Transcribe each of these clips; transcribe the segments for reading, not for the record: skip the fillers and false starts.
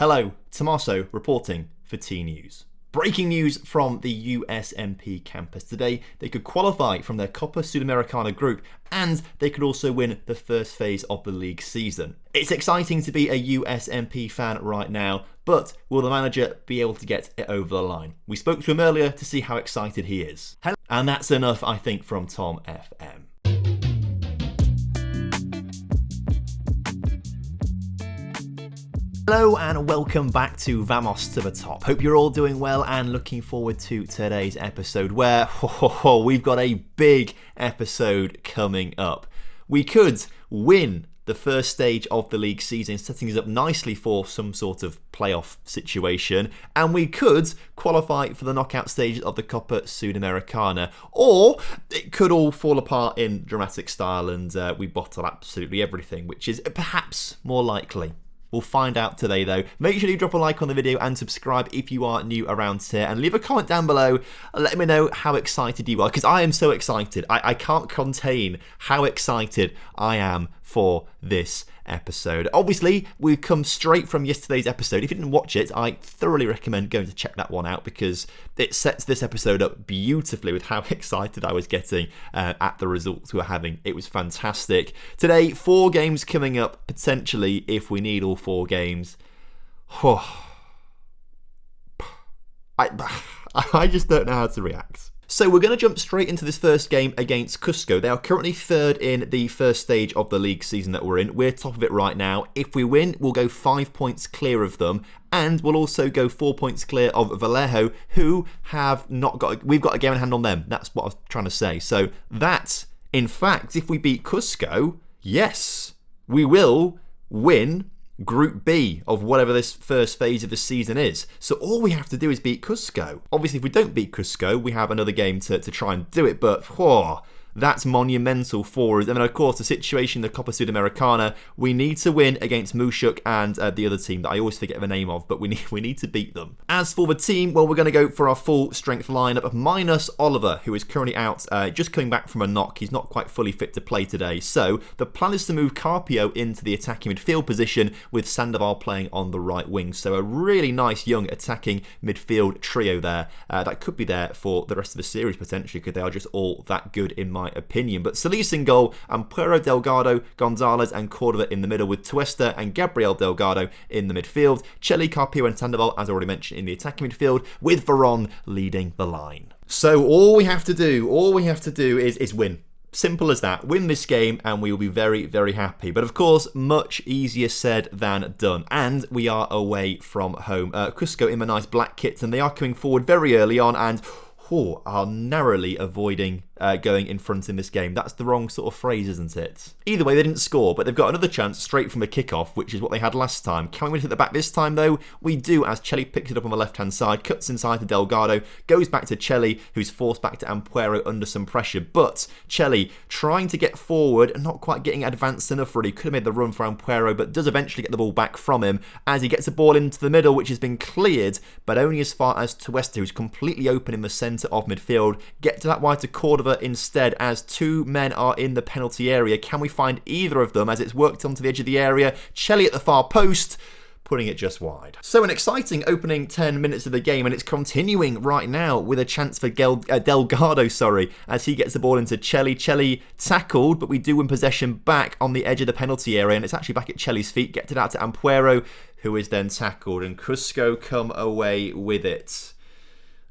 Hello, Tommaso reporting for T News. Breaking news from the USMP campus today. They could qualify from their Copa Sudamericana group and they could also win the first phase of the league season. It's exciting to be a USMP fan right now, but will the manager be able to get it over the line? We spoke to him earlier to see how excited he is. And that's enough, I think, from TomFM. Hello and welcome back to Vamos to the Top. Hope you're all doing well and looking forward to today's episode where we've got a big episode coming up. We could win the first stage of the league season, setting us up nicely for some sort of playoff situation, and we could qualify for the knockout stages of the Copa Sudamericana, or it could all fall apart in dramatic style and we bottle absolutely everything, which is perhaps more likely. We'll find out today though. Make sure you drop a like on the video and subscribe if you are new around here, and leave a comment down below letting me know how excited you are, because I am so excited. I can't contain how excited I am for this episode. Obviously, we've come straight from yesterday's episode. If you didn't watch it, I thoroughly recommend going to check that one out because it sets this episode up beautifully with how excited I was getting at the results we were having. It was fantastic. Today, 4 games coming up, potentially, if we need all 4 games. I just don't know how to react. So we're going to jump straight into this first game against Cusco. They are currently third in the first stage of the league season that we're in. We're top of it right now. If we win, we'll go 5 points clear of them. And we'll also go 4 points clear of Vallejo, who have not got... We've got a game in hand on them. That's what I was trying to say. So that, in fact, if we beat Cusco, yes, we will win Group B of whatever this first phase of the season is. So all we have to do is beat Cusco. Obviously, if we don't beat Cusco, we have another game to try and do it, but that's monumental for us. And then, of course, the situation in the Copa Sudamericana, we need to win against Mushuk and the other team that I always forget the name of, but we need to beat them. As for the team, well, we're going to go for our full strength lineup, minus Oliver, who is currently out, just coming back from a knock. He's not quite fully fit to play today. So the plan is to move Carpio into the attacking midfield position with Sandoval playing on the right wing. So a really nice young attacking midfield trio there that could be there for the rest of the series potentially, because they are just all that good in my opinion. But Solis in goal, and Puero, Delgado, Gonzalez and Cordova in the middle, with Tuesta and Gabriel Delgado in the midfield. Chelly, Carpio and Sandoval, as already mentioned, in the attacking midfield, with Veron leading the line. So all we have to do is win. Simple as that. Win this game and we will be very, very happy. But of course, much easier said than done. And we are away from home. Cusco in the nice black kits, and they are coming forward very early on and are narrowly avoiding going in front in this game. That's the wrong sort of phrase, isn't it? Either way, they didn't score, but they've got another chance straight from the kickoff, which is what they had last time. Can we win it at the back this time, though? We do, as Chelly picks it up on the left-hand side, cuts inside to Delgado, goes back to Chelly, who's forced back to Ampuero under some pressure. But Chelly trying to get forward and not quite getting advanced enough, really. Could have made the run for Ampuero, but does eventually get the ball back from him as he gets the ball into the middle, which has been cleared, but only as far as Tuesta, who's completely open in the centre of midfield. Get to that wide to Cordova instead, as 2 men are in the penalty area. Can we find either of them as it's worked onto the edge of the area? Chelly at the far post, putting it just wide. So an exciting opening 10 minutes of the game, and it's continuing right now with a chance for Delgado, as he gets the ball into Chelly. Chelly tackled, but we do win possession back on the edge of the penalty area, and it's actually back at Chelly's feet. Gets it out to Ampuero, who is then tackled, and Cusco come away with it.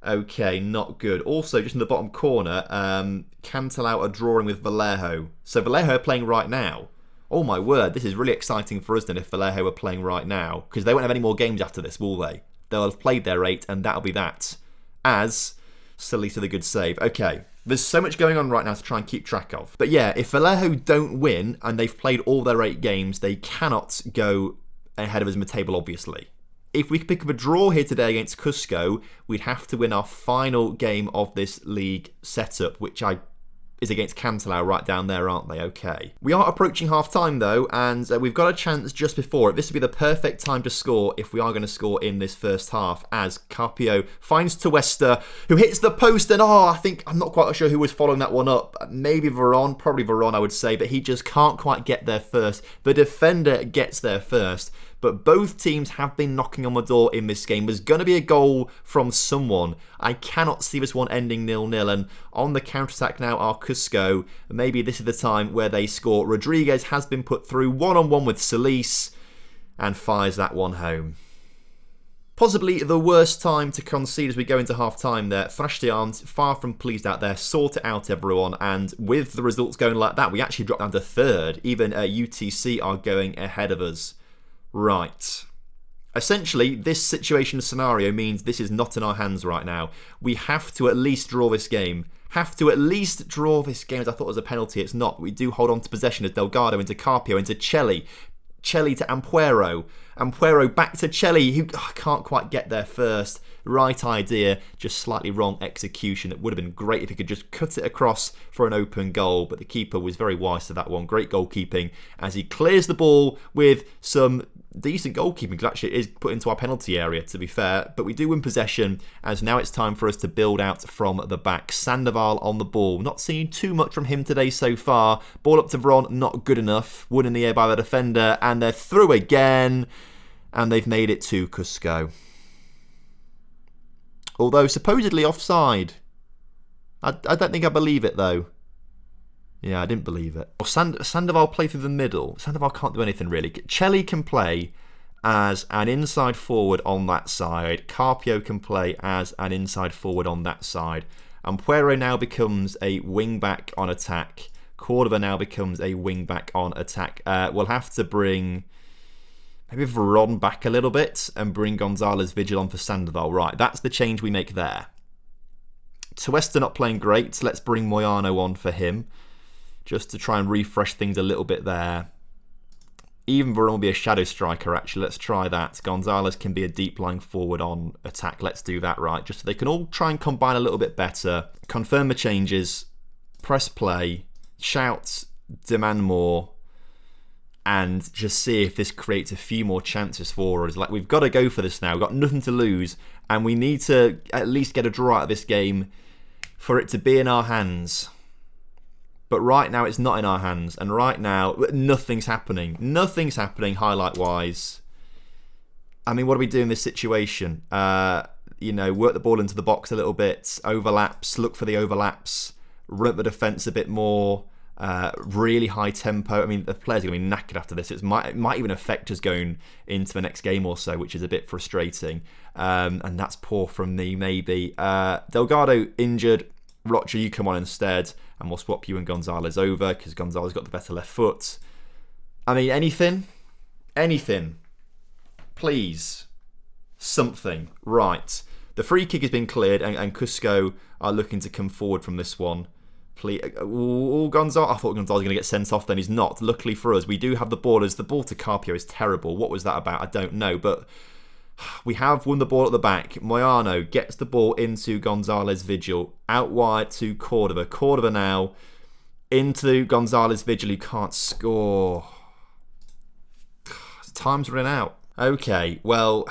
Okay, not good. Also, just in the bottom corner, Cantelao are drawing with Vallejo. So Vallejo are playing right now. Oh my word, this is really exciting for us then if Vallejo are playing right now, because they won't have any more games after this, will they? They'll have played their 8, and that'll be that. As Solis with a good save. Okay, there's so much going on right now to try and keep track of. But yeah, if Vallejo don't win, and they've played all their 8 games, they cannot go ahead of us in the table, obviously. If we could pick up a draw here today against Cusco, we'd have to win our final game of this league setup, which is against Cantelao right down there, aren't they? Okay. We are approaching half-time, though, and we've got a chance just before it. This would be the perfect time to score if we are going to score in this first half, as Carpio finds Tuesta, who hits the post, and I'm not quite sure who was following that one up. Maybe Veron, probably Veron, I would say, but he just can't quite get there first. The defender gets there first, but both teams have been knocking on the door in this game. There's going to be a goal from someone. I cannot see this one ending 0-0, and on the counter-attack now are Cusco. Maybe this is the time where they score. Rodriguez has been put through one-on-one with Solis and fires that one home. Possibly the worst time to concede as we go into half-time there. Thrashed the arms, far from pleased out there. Sort it out, everyone. And with the results going like that, we actually dropped down to third. Even UTC are going ahead of us. Right. Essentially, this situation scenario means this is not in our hands right now. We have to at least draw this game. Have to at least draw this game. As I thought it was a penalty, it's not. We do hold on to possession as Delgado into Carpio, into Celli. Celli to Ampuero. Ampuero back to Celli, who can't quite get there first. Right idea, just slightly wrong execution. It would have been great if he could just cut it across for an open goal, but the keeper was very wise to that one. Great goalkeeping as he clears the ball with some decent goalkeeping, because actually it is put into our penalty area, to be fair. But we do win possession, as now it's time for us to build out from the back. Sandoval on the ball. Not seeing too much from him today so far. Ball up to Veron, not good enough. Won in the air by the defender, and they're through again. And they've made it to Cusco. Although supposedly offside. I don't think I believe it though. Yeah, I didn't believe it. Sandoval play through the middle. Sandoval can't do anything really. Celli can play as an inside forward on that side. Carpio can play as an inside forward on that side. Ampuero now becomes a wing back on attack. Cordova now becomes a wing back on attack. We'll have to bring maybe Veron back a little bit and bring Gonzalez Vigil on for Sandoval. Right, that's the change we make there. Tuesta not playing great. Let's bring Moyano on for him, just to try and refresh things a little bit there. Even Veron will be a shadow striker, actually. Let's try that. Gonzalez can be a deep lying forward on attack. Let's do that, right, just so they can all try and combine a little bit better. Confirm the changes. Press play. Shout. Demand more. And just see if this creates a few more chances for us. Like, we've got to go for this now. We've got nothing to lose. And we need to at least get a draw out of this game for it to be in our hands. But right now, it's not in our hands. And right now, nothing's happening. Nothing's happening highlight-wise. I mean, what do we do in this situation? Work the ball into the box a little bit. Overlaps. Look for the overlaps. Run up the defence a bit more. Really high tempo. I mean, the players are going to be knackered after this. It might even affect us going into the next game or so, which is a bit frustrating. And that's poor from me, maybe. Delgado injured. Rocha, you come on instead, and we'll swap you and Gonzalez over because Gonzalez got the better left foot. I mean, anything, please, something. Right, the free kick has been cleared, and Cusco are looking to come forward from this one. Please, Gonzalez. I thought Gonzalez was going to get sent off. Then he's not. Luckily for us, we do have the ball. As the ball to Carpio is terrible. What was that about? I don't know, but we have won the ball at the back. Moyano gets the ball into Gonzalez Vigil. Out wide to Cordova. Cordova now into Gonzalez Vigil, who can't score. Time's running out. Okay, well,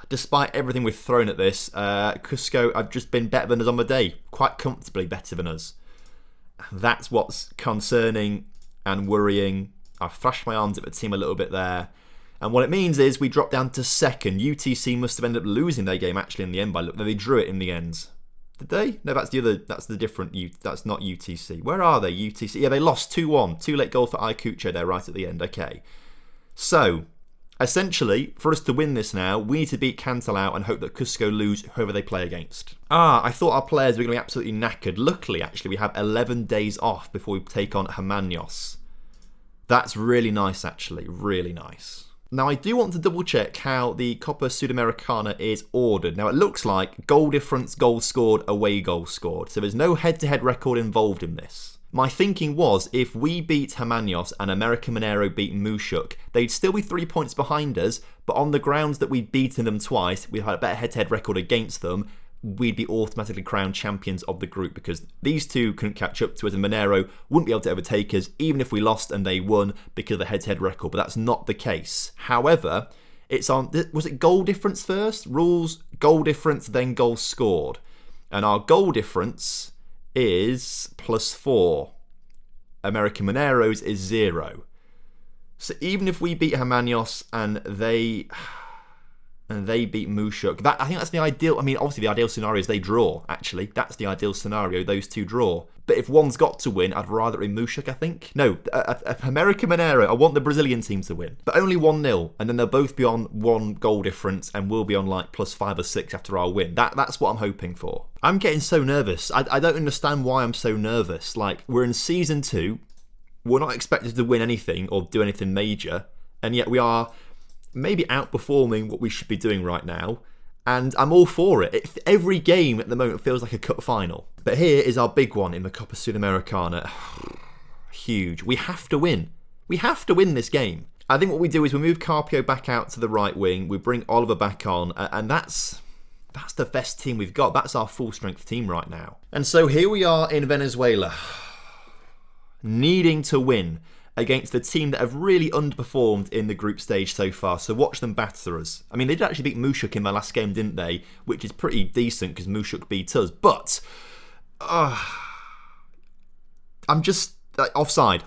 despite everything we've thrown at this, Cusco have just been better than us on the day. Quite comfortably better than us. That's what's concerning and worrying. I've thrashed my arms at the team a little bit there. And what it means is we drop down to second. UTC must have ended up losing their game actually in the end. They drew it in the end. Did they? No, that's the different. That's not UTC. Where are they? UTC. Yeah, they lost 2-1. 2 late goals for Ayacucho there right at the end. Okay. So, essentially, for us to win this now, we need to beat Cantalao and hope that Cusco lose whoever they play against. I thought our players were going to be absolutely knackered. Luckily, actually, we have 11 days off before we take on Hermanos. That's really nice, actually. Really nice. Now, I do want to double check how the Copa Sudamericana is ordered. Now, it looks like goal difference, goal scored, away goal scored. So there's no head-to-head record involved in this. My thinking was if we beat Hermanos and American Minero beat Mushuk, they'd still be 3 points behind us, but on the grounds that we'd beaten them twice, we had a better head-to-head record against them, we'd be automatically crowned champions of the group because these two couldn't catch up to us and Minero wouldn't be able to overtake us even if we lost and they won because of the head-to-head record, but that's not the case. However, it's on, was it goal difference first? Rules, goal difference, then goals scored. And our goal difference is +4. American Minero's is 0. So even if we beat Hermanios and they beat Mushuk, that I think that's the ideal. I mean, obviously the ideal scenario is they draw. Actually, that's the ideal scenario. Those two draw. But if one's got to win, I'd rather it be Mushuk, I think. No, America Mineiro. I want the Brazilian team to win, but only 1-0, and then they'll both be on 1 goal difference, and we'll be on like +5 or 6 after our win. That's what I'm hoping for. I'm getting so nervous. I don't understand why I'm so nervous. Like, we're in season 2, we're not expected to win anything or do anything major, and yet we are maybe outperforming what we should be doing right now. And I'm all for it. Every game at the moment feels like a cup final. But here is our big one in the Copa Sudamericana. Huge. We have to win. We have to win this game. I think what we do is we move Carpio back out to the right wing. We bring Oliver back on. And that's the best team we've got. That's our full strength team right now. And so here we are in Venezuela, needing to win against the team that have really underperformed in the group stage so far. So watch them batter us. I mean, they did actually beat Mushuk in their last game, didn't they? Which is pretty decent because Mushuk beat us. But I'm just offside.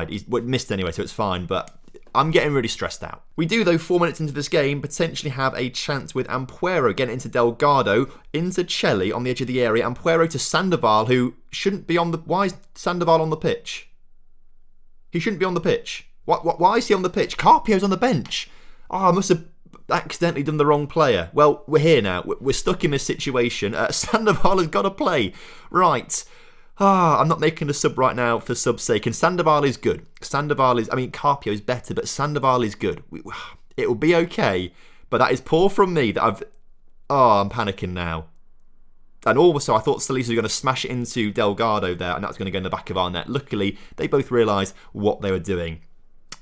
He's missed anyway, so it's fine. But I'm getting really stressed out. We do, though, 4 minutes into this game, potentially have a chance with Ampuero getting into Delgado, into Chelly on the edge of the area. Ampuero to Sandoval, who shouldn't be on the... Why is Sandoval on the pitch? He shouldn't be on the pitch. Why is he on the pitch? Carpio's on the bench. Oh, I must have accidentally done the wrong player. Well, we're here now. We're stuck in this situation. Sandoval has got to play. Right. I'm not making a sub right now for sub's sake. And Sandoval is good. Carpio is better, but Sandoval is good. It will be okay. But that is poor from me that I'm panicking now. And also, I thought Solis was going to smash it into Delgado there, and that's going to go in the back of our net. Luckily, they both realised what they were doing.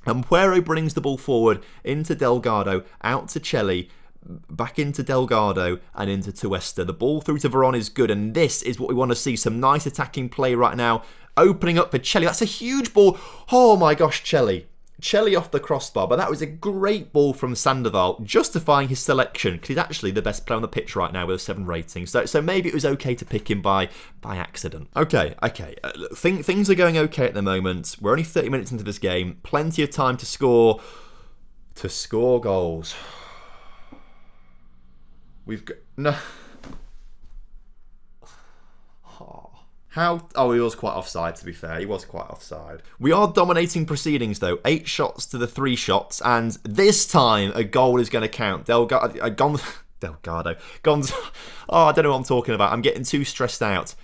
Ampuero brings the ball forward into Delgado, out to Chelly, back into Delgado, and into Tuesta. The ball through to Veron is good, and this is what we want to see. Some nice attacking play right now, opening up for Chelly. That's a huge ball. Oh my gosh, Chelly off the crossbar, but that was a great ball from Sandoval, justifying his selection, because he's actually the best player on the pitch right now with a 7 rating. So maybe it was okay to pick him by accident. Okay. Things are going okay at the moment. We're only 30 minutes into this game. Plenty of time to score goals. We've got... No... he was quite offside, to be fair. He was quite offside. We are dominating proceedings, though. 8 shots to the 3 shots. And this time, a goal is going to count. Delgado. I don't know what I'm talking about. I'm getting too stressed out.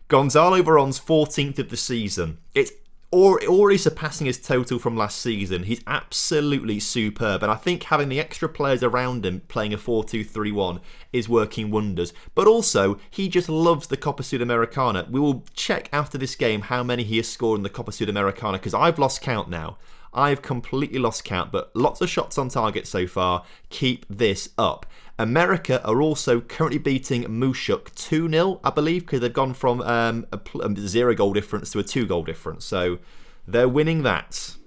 Gonzalo Veron's 14th of the season. It's already surpassing his total from last season. He's absolutely superb, and I think having the extra players around him playing a 4-2-3-1 is working wonders. But also, he just loves the Copa Sudamericana. We will check after this game how many he has scored in the Copa Sudamericana, because I've lost count now. I've completely lost count, but lots of shots on target so far. Keep this up. America are also currently beating Mushuk 2-0, I believe, because they've gone from a 0 goal difference to a 2 goal difference. So they're winning that.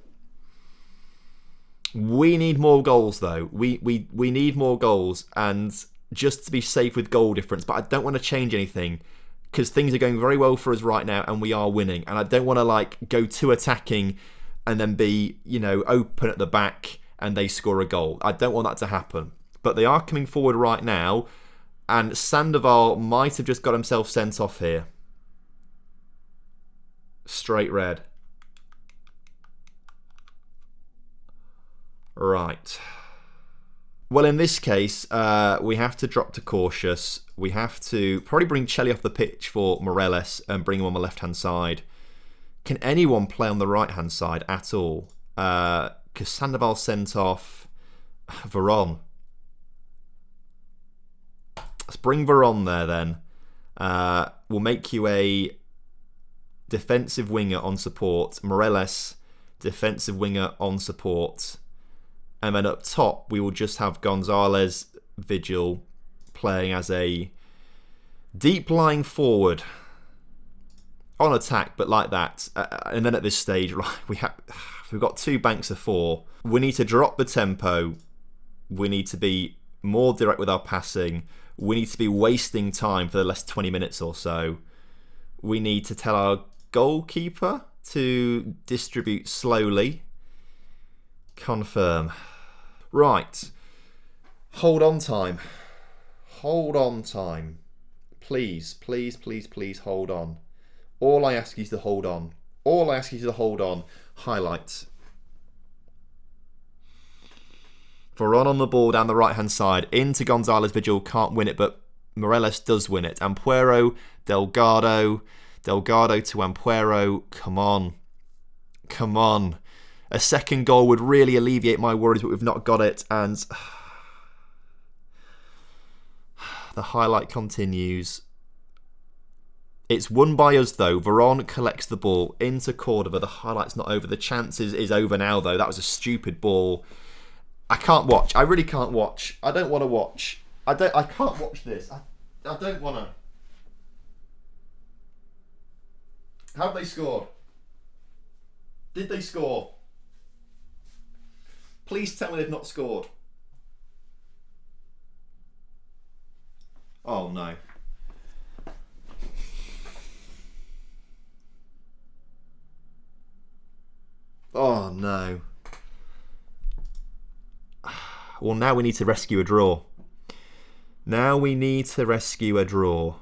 We need more goals, though. We need more goals, and just to be safe with goal difference. But I don't want to change anything, because things are going very well for us right now, and we are winning. And I don't want to go too attacking and then be open at the back and they score a goal. I don't want that to happen. But they are coming forward right now, and Sandoval might have just got himself sent off here. Straight red. Right. Well, in this case, we have to drop to cautious. We have to probably bring Chelly off the pitch for Moreles and bring him on the left-hand side. Can anyone play on the right-hand side at all? Because Sandoval sent off Veron. Let's bring Veron there then. We'll make you a defensive winger on support. Moreles, defensive winger on support. And then up top, we will just have Gonzalez, Vigil, playing as a deep-lying forward. On attack, but like that. And then at this stage, we've got 2 banks of 4. We need to drop the tempo. We need to be more direct with our passing. We need to be wasting time for the last 20 minutes or so. We need to tell our goalkeeper to distribute slowly. Confirm. Right. Hold on time. Hold on time. Please, please, please, please hold on. All I ask you is to hold on. All I ask you is to hold on. Highlights. Veron on the ball down the right-hand side. Into Gonzalez Vigil. Can't win it, but Morelos does win it. Ampuero, Delgado. Delgado to Ampuero. Come on. Come on. A second goal would really alleviate my worries, but we've not got it. And the highlight continues. It's won by us, though. Veron collects the ball into Cordova. The highlight's not over. The chance is over now, though. That was a stupid ball. I can't watch. I really can't watch. I don't want to watch. I can't watch this. I don't want to. Have they scored? Did they score? Please tell me they've not scored. Oh no. Oh no. Well, now we need to rescue a draw. Now we need to rescue a draw.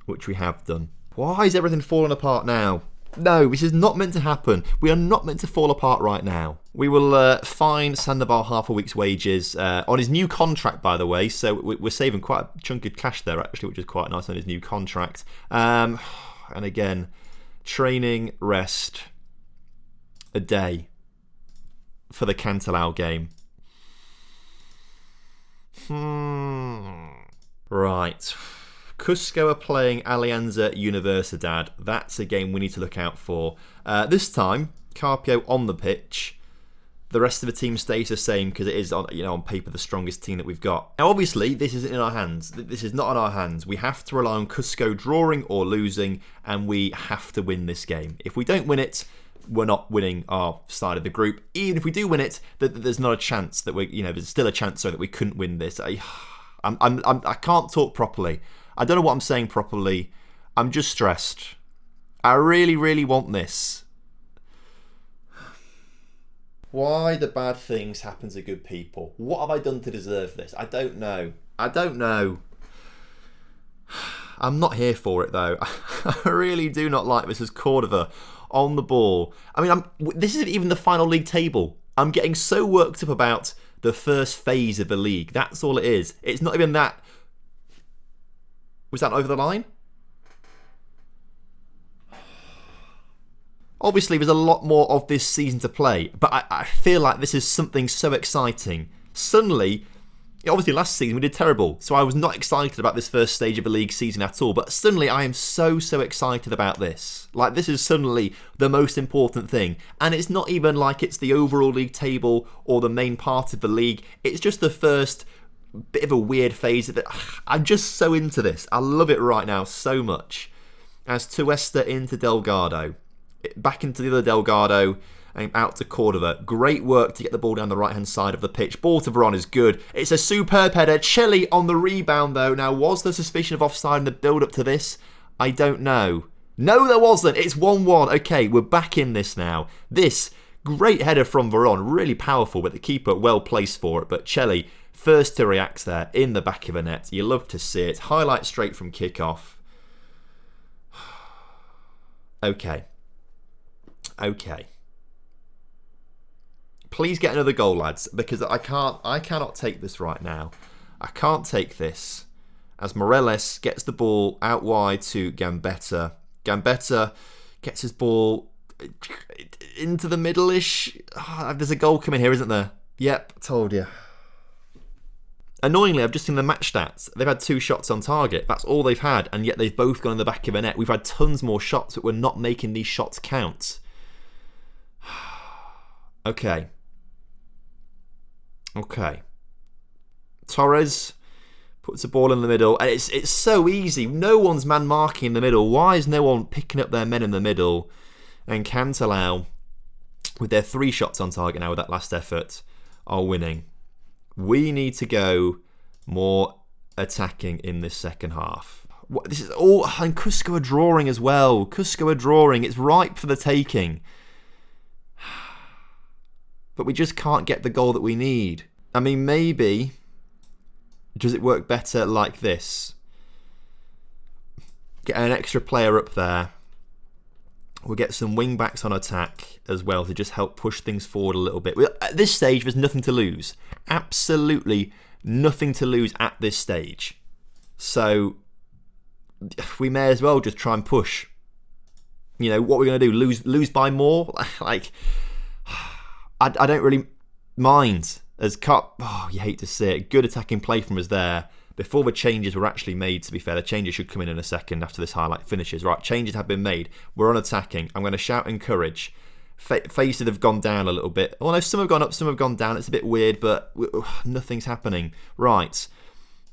Which we have done. Why is everything falling apart now? No, this is not meant to happen. We are not meant to fall apart right now. We will fine Sandoval half a week's wages on his new contract, by the way. So we're saving quite a chunk of cash there, actually, which is quite nice on his new contract. And again, training, rest, a day for the Cantalao game. Right. Cusco are playing Alianza Universidad. That's a game we need to look out for. This time, Carpio on the pitch. The rest of the team stays the same because it is on paper the strongest team that we've got. Now, obviously, this isn't in our hands. This is not in our hands. We have to rely on Cusco drawing or losing, and we have to win this game. If we don't win it, we're not winning our side of the group. Even if we do win it, there's not a chance that there's still a chance that we couldn't win this. I can't talk properly. I don't know what I'm saying properly. I'm just stressed. I really, really want this. Why do bad things happen to good people? What have I done to deserve this? I don't know. I don't know. I'm not here for it, though. I really do not like this as Cordova on the ball. I mean, this isn't even the final league table. I'm getting so worked up about the first phase of the league. That's all it is. It's not even that. Was that over the line? Obviously, there's a lot more of this season to play, but I feel like this is something so exciting. Suddenly, obviously last season we did terrible, so I was not excited about this first stage of the league season at all, but suddenly I am so excited about this. Like, this is suddenly the most important thing, and it's not even like it's the overall league table or the main part of the league, it's just the first bit of a weird phase of it. I'm just so into this. I love it right now so much. As Tuesta into Delgado. Back into the other Delgado and out to Cordova. Great work to get the ball down the right-hand side of the pitch. Ball to Veron is good. It's a superb header. Chile on the rebound, though. Now, was there suspicion of offside in the build-up to this? I don't know. No, there wasn't. It's 1-1. Okay, we're back in this now. This great header from Veron. Really powerful, but the keeper well placed for it. But Chile first to react there in the back of the net. You love to see it. Highlight straight from kickoff. Okay. Please get another goal, lads, because I cannot take this right now. I can't take this. As Morelos gets the ball out wide to Gambetta. Gambetta gets his ball into the middle-ish. Oh, there's a goal coming here, isn't there? Yep, told you. Annoyingly, I've just seen the match stats. They've had 2 shots on target. That's all they've had, and yet they've both gone in the back of the net. We've had tons more shots, but we're not making these shots count. Okay. Torres puts the ball in the middle, and it's so easy. No one's man marking in the middle. Why is no one picking up their men in the middle? And Cantalao, with their 3 shots on target now with that last effort, are winning. We need to go more attacking in this second half. This is all, and Cusco are drawing as well. Cusco are drawing. It's ripe for the taking. but we just can't get the goal that we need. I mean, maybe, does it work better like this? Get an extra player up there. We'll get some wing backs on attack as well to just help push things forward a little bit. At this stage, there's nothing to lose. Absolutely nothing to lose at this stage. So we may as well just try and push. You know, what we're going to do, lose by more? Like, I don't really mind. As Cup, you hate to see it. Good attacking play from us there. Before the changes were actually made, to be fair, the changes should come in a second after this highlight finishes. Right, changes have been made. We're on attacking. I'm going to shout encourage. Faces have gone down a little bit. Well, no, some have gone up, some have gone down. It's a bit weird, but nothing's happening. Right,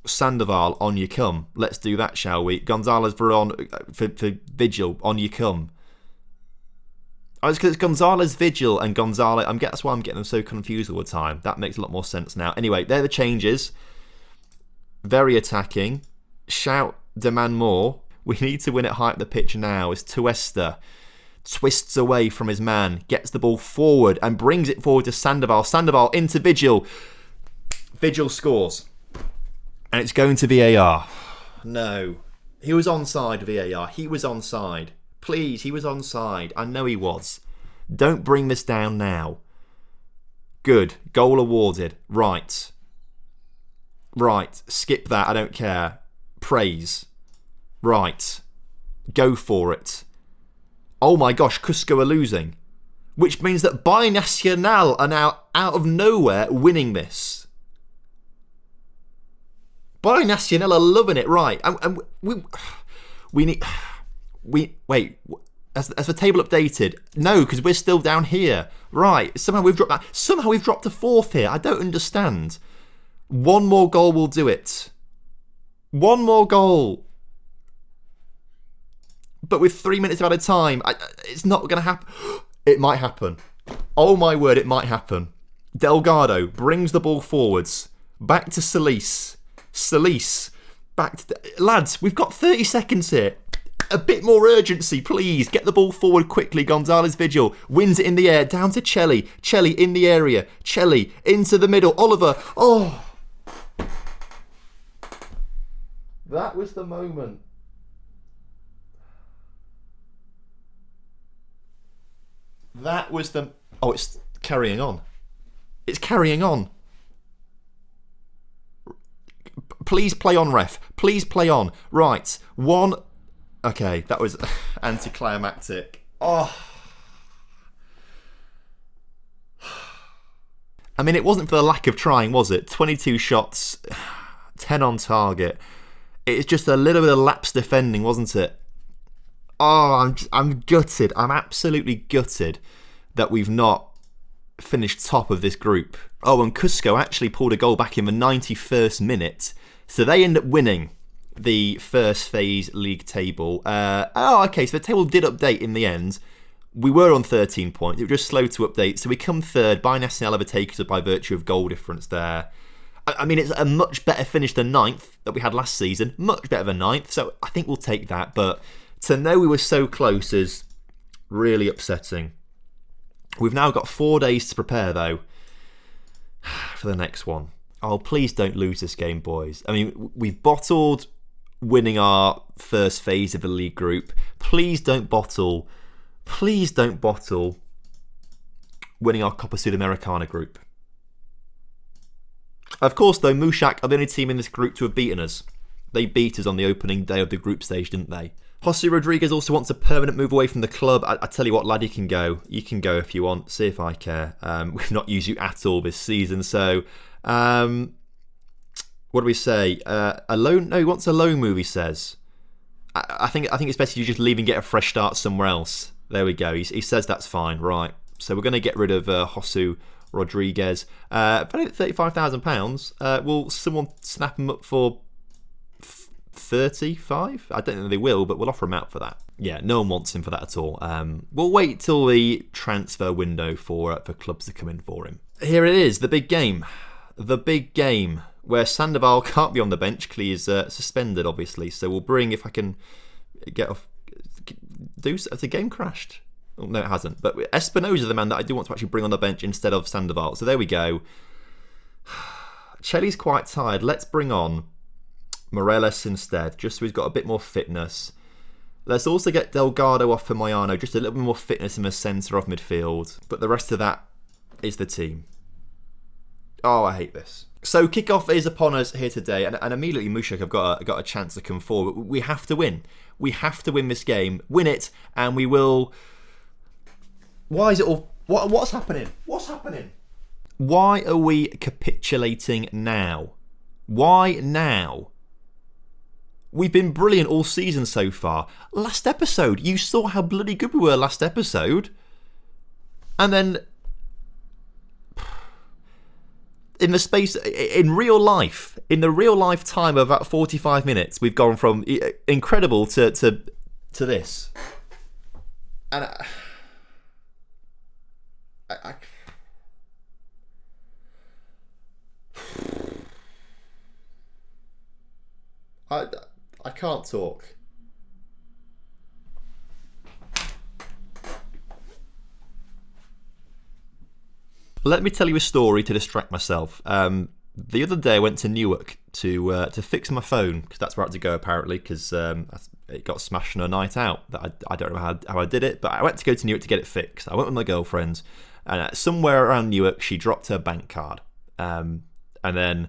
Sandoval, on you come. Let's do that, shall we? Gonzalez for Vigil, on you come. Oh, it's because it's Gonzalez, Vigil, and Gonzalez. That's why I'm getting them so confused all the time. That makes a lot more sense now. Anyway, they're the changes. Very attacking. Shout, demand more. We need to win it high up the pitch now. As Tuesta twists away from his man, gets the ball forward and brings it forward to Sandoval. Sandoval into Vigil. Vigil scores. And it's going to VAR. No. He was onside, VAR. He was onside. Please, he was onside. I know he was. Don't bring this down now. Good. Goal awarded. Right. Right. Skip that. I don't care. Praise. Right. Go for it. Oh my gosh, Cusco are losing. Which means that Binacional are now out of nowhere winning this. Binacional are loving it. Right. And we need... Wait, has the table updated? No, because we're still down here. Right, somehow we've dropped that. Somehow we've dropped to fourth here. I don't understand. One more goal will do it. One more goal. But with 3 minutes out of time, it's not going to happen. It might happen. Oh my word, it might happen. Delgado brings the ball forwards. Back to Solis. Solis. Back to... Lads, we've got 30 seconds here. A bit more urgency, please. Get the ball forward quickly. Gonzalez Vigil wins it in the air. Down to Chelly. Chelly in the area. Chelly into the middle. Oliver. Oh. That was the moment. That was the... Oh, it's carrying on. It's carrying on. Please play on, ref. Please play on. Right. One... Okay, that was anticlimactic. Oh. I mean, it wasn't for the lack of trying, was it? 22 shots, 10 on target. It's just a little bit of lapse defending, wasn't it? Oh, I'm gutted. I'm absolutely gutted that we've not finished top of this group. Oh, and Cusco actually pulled a goal back in the 91st minute, so they end up winning the first phase league table. Okay, so the table did update in the end. We were on 13 points. It was just slow to update. So we come third. Binacional have taken us up by virtue of goal difference there. I mean, it's a much better finish than 9th that we had last season. Much better than 9th. So I think we'll take that. But to know we were so close is really upsetting. We've now got 4 days to prepare, though, for the next one. Oh, please don't lose this game, boys. I mean, we've bottled winning our first phase of the league group. Please don't bottle winning our Copa Sudamericana group. Of course, though, Mushak are the only team in this group to have beaten us. They beat us on the opening day of the group stage, didn't they? Jose Rodriguez also wants a permanent move away from the club. I tell you what, lad, you can go. You can go if you want. See if I care. We've not used you at all this season, so... what do we say? A loan? No, he wants a loan move, he says. I think it's better you just leave and get a fresh start somewhere else. There we go. He says that's fine. Right. So we're going to get rid of Jose Rodriguez. £35,000. Will someone snap him up for 35? I don't think they will, but we'll offer him out for that. Yeah, no one wants him for that at all. We'll wait till the transfer window for clubs to come in for him. Here it is, the big game. The big game. Where Sandoval can't be on the bench because he's suspended, obviously. So we'll bring, if I can get off... The game crashed. Well, no, it hasn't. But Espinosa, the man that I do want to actually bring on the bench instead of Sandoval. So there we go. Chelly's quite tired. Let's bring on Morelos instead, just so he's got a bit more fitness. Let's also get Delgado off for Moyano, just a little bit more fitness in the centre of midfield. But the rest of that is the team. Oh, I hate this. So kickoff is upon us here today, and immediately Mushak have got a chance to come forward. We have to win. We have to win this game, win it, and we will. Why is it all? What's happening? What's happening? Why are we capitulating now? Why now? We've been brilliant all season so far. Last episode, you saw how bloody good we were last episode, and then. In the real life time of about 45 minutes, we've gone from incredible to this. And I can't talk. Let me tell you a story to distract myself. The other day I went to Newark to fix my phone, because that's where I had to go apparently, because it got smashed on a night out. I don't know how I did it, but I went to go to Newark to get it fixed. I went with my girlfriend, and somewhere around Newark she dropped her bank card. And then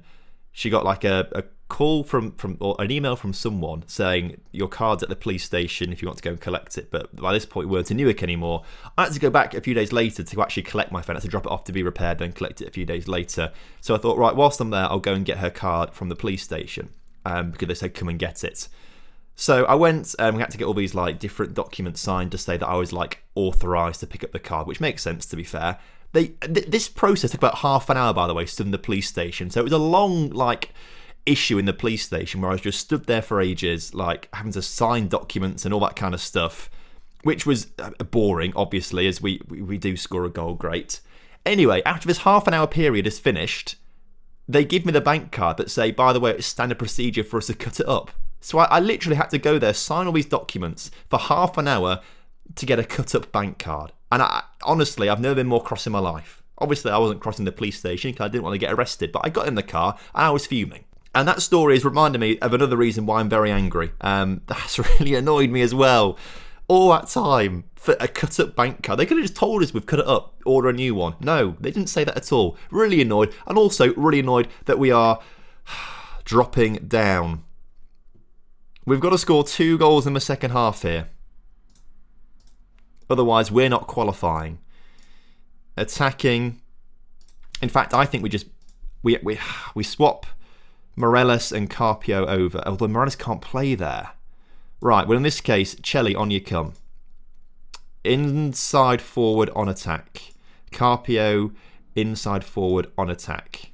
she got like a call from or an email from someone saying your card's at the police station if you want to go and collect it. But by this point we weren't in Newark anymore. I had to go back a few days later to actually collect my phone. I had to drop it off to be repaired, then collect it a few days later. So I thought, right, whilst I'm there, I'll go and get her card from the police station, because they said come and get it. So I went, we had to get all these like different documents signed to say that I was like authorised to pick up the card, which makes sense to be fair. This process took about half an hour, by the way, stood in the police station. So it was a long like issue in the police station where I was just stood there for ages, like having to sign documents and all that kind of stuff, which was boring, obviously, as we do score a goal, great. Anyway, after this half an hour period is finished, they give me the bank card that say, by the way, it's standard procedure for us to cut it up. So I literally had to go there, sign all these documents for half an hour to get a cut up bank card. And honestly, I've never been more cross in my life. Obviously, I wasn't crossing the police station because I didn't want to get arrested, but I got in the car and I was fuming. And that story has reminded me of another reason why I'm very angry. That's really annoyed me as well. All that time for a cut-up bank card. They could have just told us we've cut it up, order a new one. No, they didn't say that at all. Really annoyed. And also really annoyed that we are dropping down. We've got to score 2 goals in the second half here. Otherwise, we're not qualifying. Attacking. In fact, I think we swap Morelos and Carpio over, although Morelos can't play there. Right, well in this case, Chelly, on you come. Inside forward on attack. Carpio, inside forward on attack.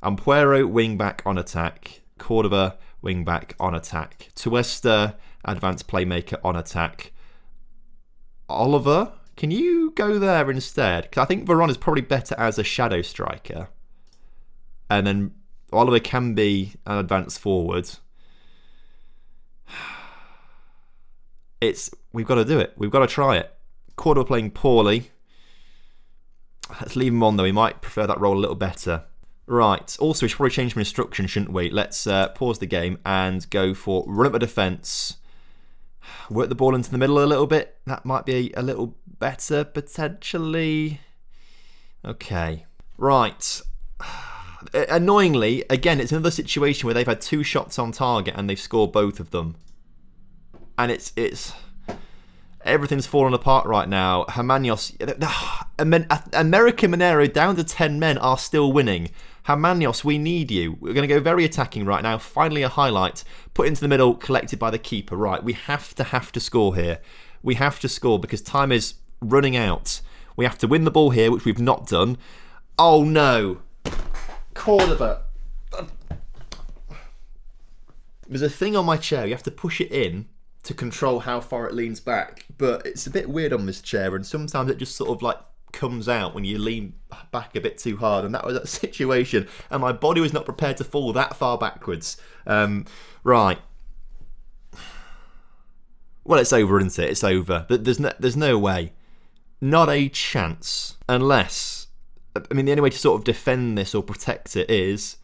Ampuero, wing back on attack. Cordova, wing back on attack. Tuesta, advanced playmaker on attack. Oliver, can you go there instead? Because I think Veron is probably better as a shadow striker. And then Oliver can be an advanced forward. We've got to do it. We've got to try it. Cordova playing poorly. Let's leave him on though. He might prefer that role a little better. Right. Also, we should probably change my instruction, shouldn't we? Let's pause the game and go for run up a defence. Work the ball into the middle a little bit. That might be a little better, potentially. Okay. Right. Annoyingly, again, it's another situation where they've had 2 shots on target and they've scored both of them. And it's everything's falling apart right now. Hermanos, American Monero down to 10 men are still winning. Hermanos, we need you. We're going to go very attacking right now. Finally a highlight. Put into the middle, collected by the keeper. Right, we have to score here. We have to score because time is running out. We have to win the ball here, which we've not done. Oh no. Cordova. There's a thing on my chair. You have to push it in to control how far it leans back. But it's a bit weird on this chair, and sometimes it just sort of like comes out when you lean back a bit too hard, and that was that situation, and my body was not prepared to fall that far backwards. Right. Well, it's over, isn't it? It's over. There's no way. Not a chance. Unless, I mean, the only way to sort of defend this or protect it is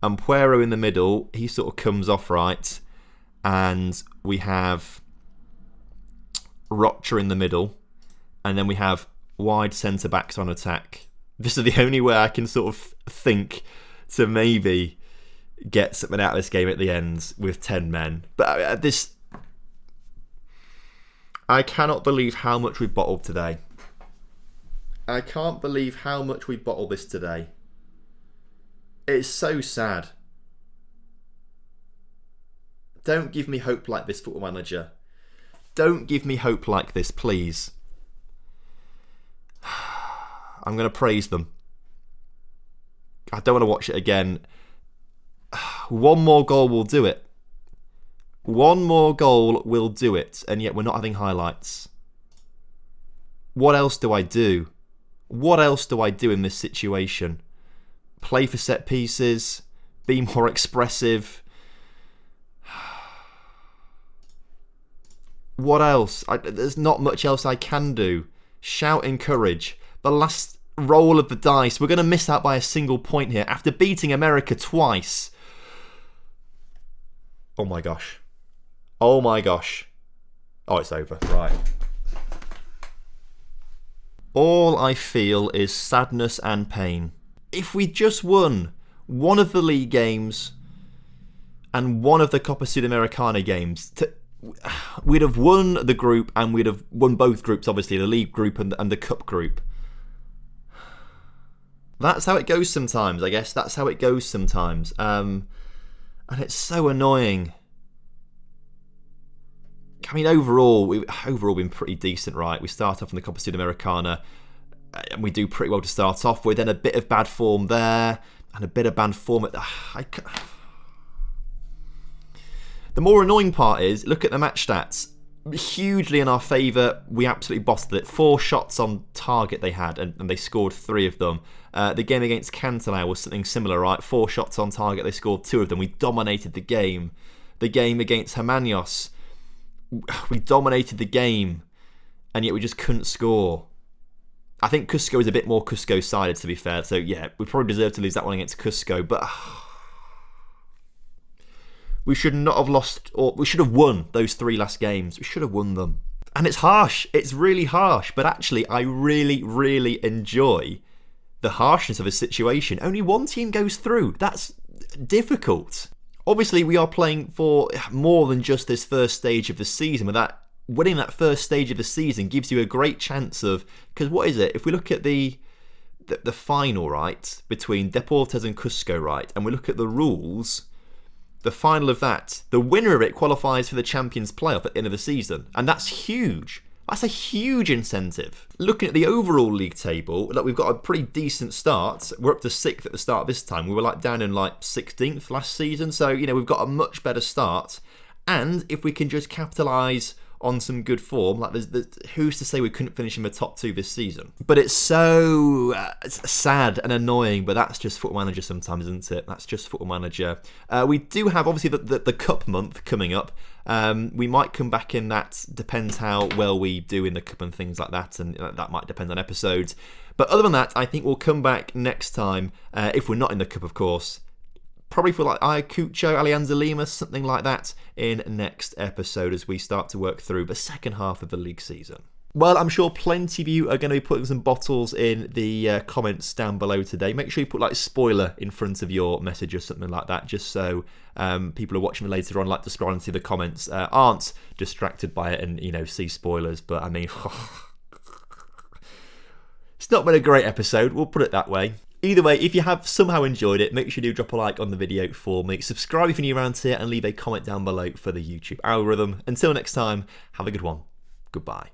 Ampuero in the middle. He sort of comes off right. And we have Rocha in the middle. And then we have wide centre-backs on attack. This is the only way I can sort of think to maybe get something out of this game at the end with 10 men. But I cannot believe how much we bottled today. I can't believe how much we bottled this today. It's so sad. Don't give me hope like this, Football Manager. Don't give me hope like this, please. I'm going to praise them. I don't want to watch it again. One more goal will do it. One more goal will do it, and yet we're not having highlights. What else do I do? What else do I do in this situation? Play for set pieces? Be more expressive? What else? There's not much else I can do. Shout encourage. The last roll of the dice. We're going to miss out by a single point here after beating America twice. Oh my gosh. Oh my gosh. Oh, it's over. Right. All I feel is sadness and pain. If we just won one of the league games and one of the Copa Sudamericana games, we'd have won the group, and we'd have won both groups, obviously, the league group and the cup group. That's how it goes sometimes, I guess. That's how it goes sometimes. And it's so annoying. I mean, overall, we've been pretty decent, right? We start off in the Copa Sudamericana, and we do pretty well to start off with. Then a bit of bad form there, and a bit of bad form at the more annoying part is, look at the match stats. Hugely in our favour, we absolutely bossed it. 4 shots on target they had, and they scored 3 of them. The game against Cantonau was something similar, right? 4 shots on target, they scored 2 of them. We dominated the game. The game against Hermanos, we dominated the game, and yet we just couldn't score. I think Cusco is a bit more Cusco-sided, to be fair. So, yeah, we probably deserve to lose that one against Cusco, but we should not have lost, or we should have won those 3 last games. We should have won them. And it's harsh. It's really harsh. But actually, I really, really enjoy the harshness of a situation. Only one team goes through. That's difficult. Obviously, we are playing for more than just this first stage of the season. But that winning that first stage of the season gives you a great chance of, because what is it? If we look at the final, right, between Deportes and Cusco, right, and we look at the rules, the final of that, the winner of it qualifies for the Champions playoff at the end of the season. And that's huge. That's a huge incentive. Looking at the overall league table, look, we've got a pretty decent start. We're up to 6th at the start of this time. We were down in 16th last season. So, we've got a much better start. And if we can just capitalise on some good form, who's to say we couldn't finish in the top 2 this season? But it's so sad and annoying, but that's just Football Manager sometimes, isn't it? That's just Football Manager. We do have, obviously, the Cup month coming up. We might come back in that. Depends how well we do in the Cup and things like that, and that might depend on episodes. But other than that, I think we'll come back next time, if we're not in the Cup, of course. Probably for Ayacucho, Alianza Lima, something like that, in next episode as we start to work through the second half of the league season. Well, I'm sure plenty of you are going to be putting some bottles in the comments down below today. Make sure you put spoiler in front of your message or something like that, just so people who are watching me later on, to scroll and see the comments, aren't distracted by it and, see spoilers. But I mean, it's not been a great episode, we'll put it that way. Either way, if you have somehow enjoyed it, make sure you do drop a like on the video for me. Subscribe if you're new around here, and leave a comment down below for the YouTube algorithm. Until next time, have a good one. Goodbye.